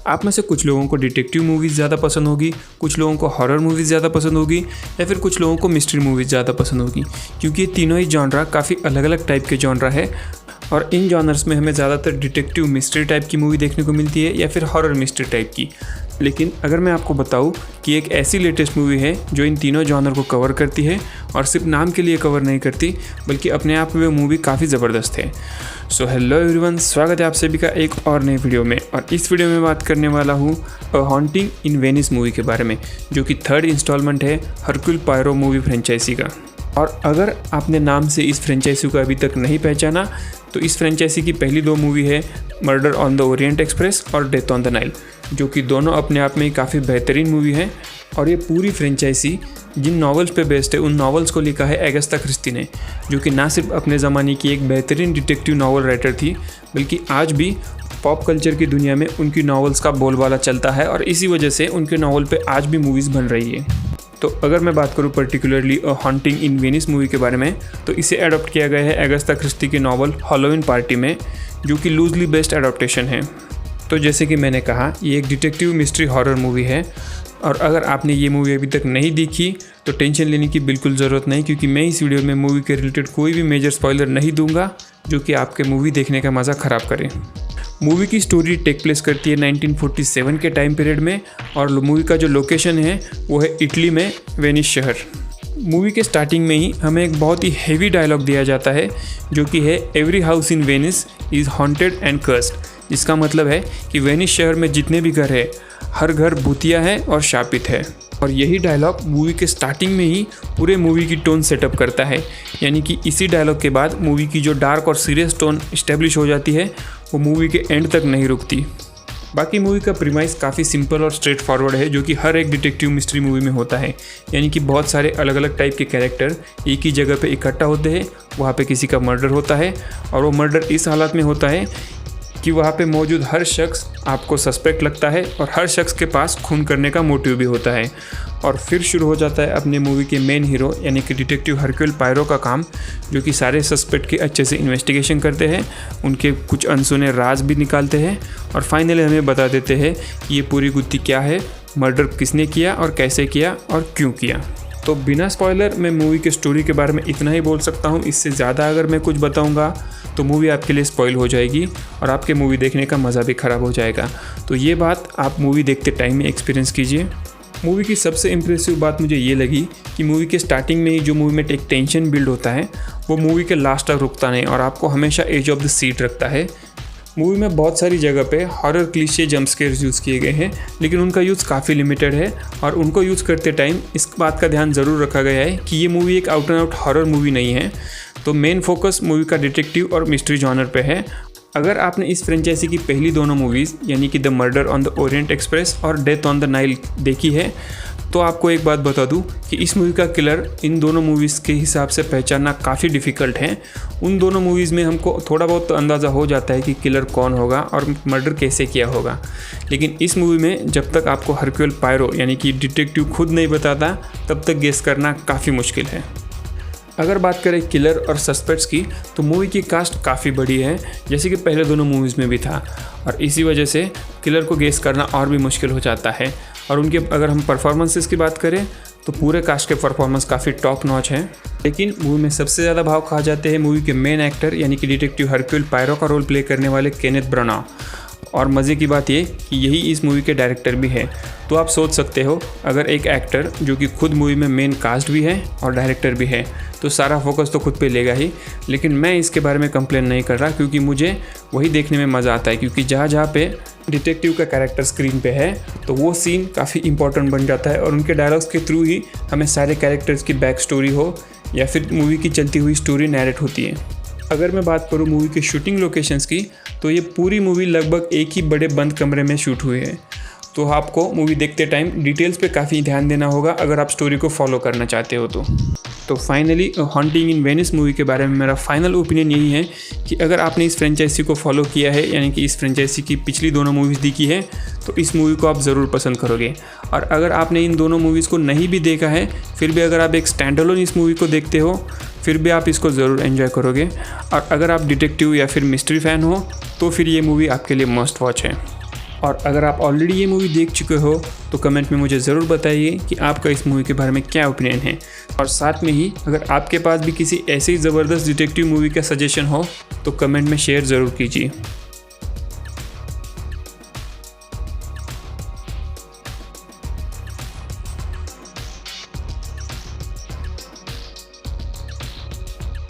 आप में से कुछ लोगों को डिटेक्टिव मूवीज़ ज़्यादा पसंद होगी, कुछ लोगों को हॉरर मूवीज़ ज़्यादा पसंद होगी या फिर कुछ लोगों को मिस्ट्री मूवीज़ ज़्यादा पसंद होगी, क्योंकि ये तीनों ही जॉनरा काफ़ी अलग अलग टाइप के जॉनरा है। और इन जॉनर्स में हमें ज़्यादातर डिटेक्टिव मिस्ट्री टाइप की मूवी देखने को मिलती है या फिर हॉरर मिस्ट्री टाइप की। लेकिन अगर मैं आपको बताऊं कि एक ऐसी लेटेस्ट मूवी है जो इन तीनों जॉनर को कवर करती है और सिर्फ नाम के लिए कवर नहीं करती बल्कि अपने आप में वो मूवी काफ़ी ज़बरदस्त है। सो हेलो एवरीवन, स्वागत है आप सभी का एक और नए वीडियो में। और इस वीडियो में बात करने वाला हूँ अ हॉन्टिंग इन वेनिस मूवी के बारे में, जो कि थर्ड इंस्टॉलमेंट है हरक्यूल पोयरो मूवी फ्रेंचाइजी का। और अगर आपने नाम से इस फ्रेंचाइजी को अभी तक नहीं पहचाना तो इस फ्रेंचाइजी की पहली दो मूवी है murder on the Orient express और डेथ ऑन द नाइल, जो कि दोनों अपने आप में काफ़ी बेहतरीन मूवी है। और ये पूरी फ्रेंचाइजी जिन नॉवेल्स पे बेस्ड है उन नॉवेल्स को लिखा है एगाथा क्रिस्टी ने, जो कि ना सिर्फ अपने ज़माने की एक बेहतरीन डिटेक्टिव नॉवल राइटर थी बल्कि आज भी पॉप कल्चर की दुनिया में उनकी नॉवेल्स का बोलबाला चलता है और इसी वजह से उनके नॉवल पे आज भी मूवीज़ बन रही है। तो अगर मैं बात करूँ पर्टिकुलरली अ हॉन्टिंग इन वेनिस मूवी के बारे में, तो इसे अडॉप्ट किया गया है एगाथा क्रिस्टी के नॉवल हैलोवीन पार्टी में, जो कि लूजली बेस्ड एडॉप्टेशन है। तो जैसे कि मैंने कहा, ये एक डिटेक्टिव मिस्ट्री हॉरर मूवी है। और अगर आपने ये मूवी अभी तक नहीं देखी तो टेंशन लेने की बिल्कुल ज़रूरत नहीं, क्योंकि मैं इस वीडियो में मूवी के रिलेटेड कोई भी मेजर स्पॉइलर नहीं दूंगा जो कि आपके मूवी देखने का मज़ा ख़राब करे। मूवी की स्टोरी टेक प्लेस करती है 1947 के टाइम पीरियड में, और मूवी का जो लोकेशन है वो है इटली में वेनिस शहर। मूवी के स्टार्टिंग में ही हमें एक बहुत ही हेवी डायलॉग दिया जाता है, जो कि है every house in Venice is haunted and cursed, जिसका मतलब है कि वेनिस शहर में जितने भी घर है हर घर भूतिया है और शापित है। और यही डायलॉग मूवी के स्टार्टिंग में ही पूरे मूवी की टोन सेटअप करता है, यानी कि इसी डायलॉग के बाद मूवी की जो डार्क और सीरियस टोन इस्टेब्लिश हो जाती है वो मूवी के एंड तक नहीं रुकती। बाकी मूवी का प्रीमाइस काफ़ी सिंपल और स्ट्रेट फॉरवर्ड है, जो कि हर एक डिटेक्टिव मिस्ट्री मूवी में होता है, यानी कि बहुत सारे अलग अलग टाइप के कैरेक्टर एक ही जगह पे इकट्ठा होते हैं, वहाँ पे किसी का मर्डर होता है और वो मर्डर इस हालत में होता है कि वहाँ पे मौजूद हर शख्स आपको सस्पेक्ट लगता है और हर शख्स के पास खून करने का मोटिव भी होता है। और फिर शुरू हो जाता है अपने मूवी के मेन हीरो यानी कि डिटेक्टिव हरक्यूल पोयरो का काम, जो कि सारे सस्पेक्ट की अच्छे से इन्वेस्टिगेशन करते हैं, उनके कुछ अनसुने राज भी निकालते हैं और फाइनली हमें बता देते हैं कि ये पूरी गुत्थी क्या है, मर्डर किसने किया और कैसे किया और क्यों किया। तो बिना स्पॉइलर मैं मूवी के स्टोरी के बारे में इतना ही बोल सकता हूँ। इससे ज़्यादा अगर मैं कुछ बताऊँगा तो मूवी आपके लिए स्पॉइल हो जाएगी और आपके मूवी देखने का मज़ा भी ख़राब हो जाएगा। तो ये बात आप मूवी देखते टाइम में एक्सपीरियंस कीजिए। मूवी की सबसे इम्प्रेसिव बात मुझे ये लगी कि मूवी के स्टार्टिंग में ही जो मूवी में एक टेंशन बिल्ड होता है वो मूवी के लास्ट तक रुकता नहीं और आपको हमेशा एज ऑफ द सीट रखता है। मूवी में बहुत सारी जगह पे horror cliche jump scares use किए गए हैं, लेकिन उनका यूज़ काफ़ी लिमिटेड है और उनको यूज़ करते टाइम इस बात का ध्यान ज़रूर रखा गया है कि ये मूवी एक out and out horror movie नहीं है। तो मेन फोकस मूवी का डिटेक्टिव और मिस्ट्री जॉनर पे है। अगर आपने इस फ्रेंचाइजी की पहली दोनों मूवीज़ यानी कि the murder on the Orient express और डेथ ऑन द नाइल देखी है तो आपको एक बात बता दूं कि इस मूवी का किलर इन दोनों मूवीज़ के हिसाब से पहचानना काफ़ी डिफ़िकल्ट है। उन दोनों मूवीज़ में हमको थोड़ा बहुत तो अंदाज़ा हो जाता है कि किलर कौन होगा और मर्डर कैसे किया होगा, लेकिन इस मूवी में जब तक आपको हरक्यूल पोयरो यानी कि डिटेक्टिव खुद नहीं बताता तब तक गेस करना काफ़ी मुश्किल है। अगर बात करें किलर और सस्पेक्ट्स की तो मूवी की कास्ट काफ़ी बड़ी है, जैसे कि पहले दोनों मूवीज़ में भी था, और इसी वजह से किलर को गेस करना और भी मुश्किल हो जाता है। और उनके अगर हम परफॉर्मेंसेस की बात करें तो पूरे कास्ट के परफॉर्मेंस काफ़ी टॉप नॉच हैं। लेकिन मूवी में सबसे ज़्यादा भाव खा जाते हैं मूवी के मेन एक्टर यानी कि डिटेक्टिव हरक्यूल पोयरो का रोल प्ले करने वाले केनेथ ब्रानाग। और मज़े की बात ये कि यही इस मूवी के डायरेक्टर भी है। तो आप सोच सकते हो, अगर एक एक्टर जो कि खुद मूवी में मेन कास्ट भी है और डायरेक्टर भी है तो सारा फोकस तो खुद पे लेगा ही। लेकिन मैं इसके बारे में कंप्लेन नहीं कर रहा, क्योंकि मुझे वही देखने में मज़ा आता है, क्योंकि जहाँ जहाँ पे डिटेक्टिव का कैरेक्टर स्क्रीन पे है तो वो सीन काफ़ी इंपॉर्टेंट बन जाता है और उनके डायलॉग्स के थ्रू ही हमें सारे कैरेक्टर्स की बैक स्टोरी हो या फिर मूवी की चलती हुई स्टोरी नैरेट होती है। अगर मैं बात करूँ मूवी के शूटिंग लोकेशंस की तो ये पूरी मूवी लगभग एक ही बड़े बंद कमरे में शूट हुई है। तो आपको मूवी देखते टाइम डिटेल्स पे काफ़ी ध्यान देना होगा अगर आप स्टोरी को फॉलो करना चाहते हो तो फाइनली हॉन्टिंग इन वेनिस मूवी के बारे में मेरा फाइनल ओपिनियन यही है कि अगर आपने इस फ्रेंचाइजी को फॉलो किया है, यानी कि इस फ्रेंचाइजी की पिछली दोनों मूवीज़ देखी है, तो इस मूवी को आप ज़रूर पसंद करोगे। और अगर आपने इन दोनों मूवीज़ को नहीं भी देखा है, फिर भी अगर आप एक स्टैंडअलोन इस मूवी को देखते हो, फिर भी आप इसको ज़रूर एंजॉय करोगे। और अगर आप डिटेक्टिव या फिर मिस्ट्री फ़ैन हो तो फिर ये मूवी आपके लिए मस्ट वॉच है। और अगर आप ऑलरेडी ये मूवी देख चुके हो तो कमेंट में मुझे ज़रूर बताइए कि आपका इस मूवी के बारे में क्या ओपिनियन है। और साथ में ही अगर आपके पास भी किसी ऐसी ज़बरदस्त डिटेक्टिव मूवी का सजेशन हो तो कमेंट में शेयर ज़रूर कीजिए।